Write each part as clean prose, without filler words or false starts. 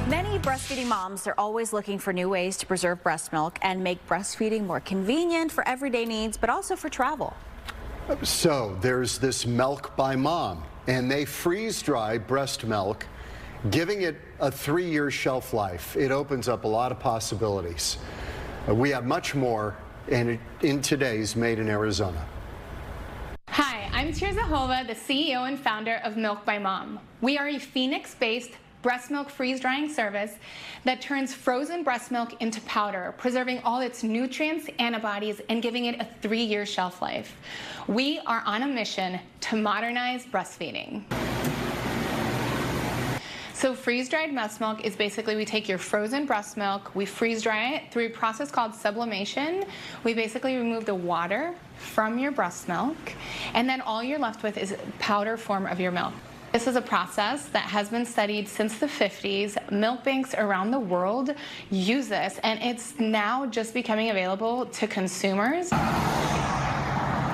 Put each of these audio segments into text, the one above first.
Many breastfeeding moms are always looking for new ways to preserve breast milk and make breastfeeding more convenient for everyday needs, but also for travel. So there's this Milk by Mom, and they freeze-dry breast milk, giving it a 3-year shelf life. It opens up a lot of possibilities. We have much more in today's Made in Arizona. Hi, I'm Tirza, the CEO and founder of Milk by Mom. We are a Phoenix-based breast milk freeze-drying service that turns frozen breast milk into powder, preserving all its nutrients, antibodies, and giving it a 3-year shelf life. We are on a mission to modernize breastfeeding. So freeze-dried breast milk is basically we take your frozen breast milk, we freeze-dry it through a process called sublimation. We basically remove the water from your breast milk, and then all you're left with is powder form of your milk. This is a process that has been studied since the 50s. Milk banks around the world use this, and it's now just becoming available to consumers.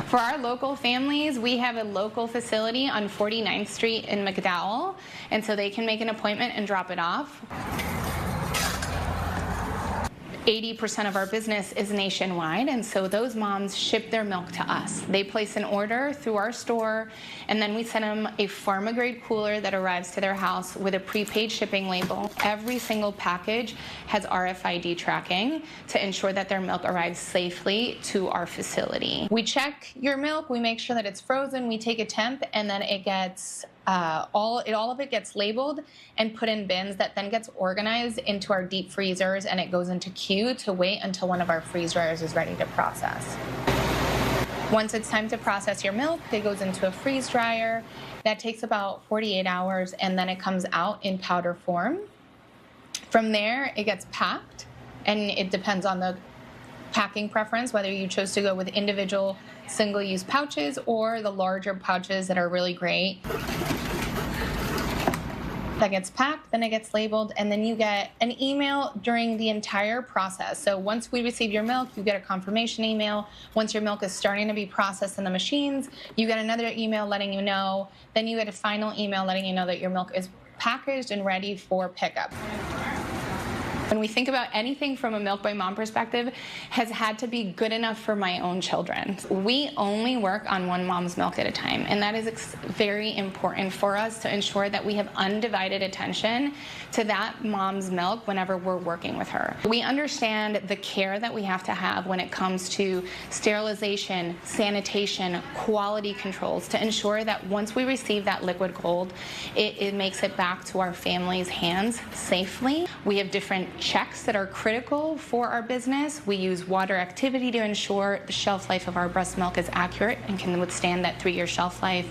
For our local families, we have a local facility on 49th Street in McDowell, and so they can make an appointment and drop it off. 80% of our business is nationwide, and so those moms ship their milk to us. They place an order through our store, and then we send them a pharma-grade cooler that arrives to their house with a prepaid shipping label. Every single package has RFID tracking to ensure that their milk arrives safely to our facility. We check your milk, we make sure that it's frozen, we take a temp, and then it gets all of it gets labeled and put in bins that then gets organized into our deep freezers, and it goes into queue to wait until one of our freeze dryers is ready to process. Once it's time to process your milk, it goes into a freeze dryer. That takes about 48 hours, and then it comes out in powder form. From there, it gets packed, and it depends on the packing preference, whether you chose to go with individual single-use pouches or the larger pouches that are really great. That gets packed, then it gets labeled, and then you get an email during the entire process. So once we receive your milk, you get a confirmation email. Once your milk is starting to be processed in the machines, you get another email letting you know. Then you get a final email letting you know that your milk is packaged and ready for pickup. When we think about anything from a Milk by Mom perspective, has had to be good enough for my own children. We only work on one mom's milk at a time, and that is very important for us to ensure that we have undivided attention to that mom's milk whenever we're working with her. We understand the care that we have to have when it comes to sterilization, sanitation, quality controls to ensure that once we receive that liquid gold, it makes it back to our family's hands safely. We have different checks that are critical for our business. We use water activity to ensure the shelf life of our breast milk is accurate and can withstand that 3-year shelf life.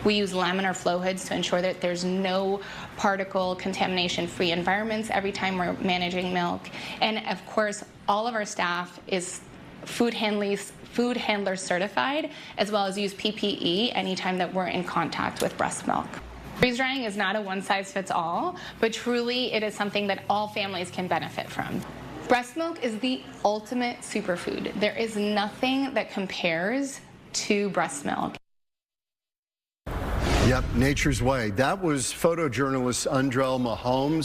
We use laminar flow hoods to ensure that there's no particle contamination-free environments every time we're managing milk. And of course, all of our staff is food handler certified, as well as use PPE anytime that we're in contact with breast milk. Freeze drying is not a one-size-fits-all, but truly it is something that all families can benefit from. Breast milk is the ultimate superfood. There is nothing that compares to breast milk. Yep, nature's way. That was photojournalist Undrell Mahomes.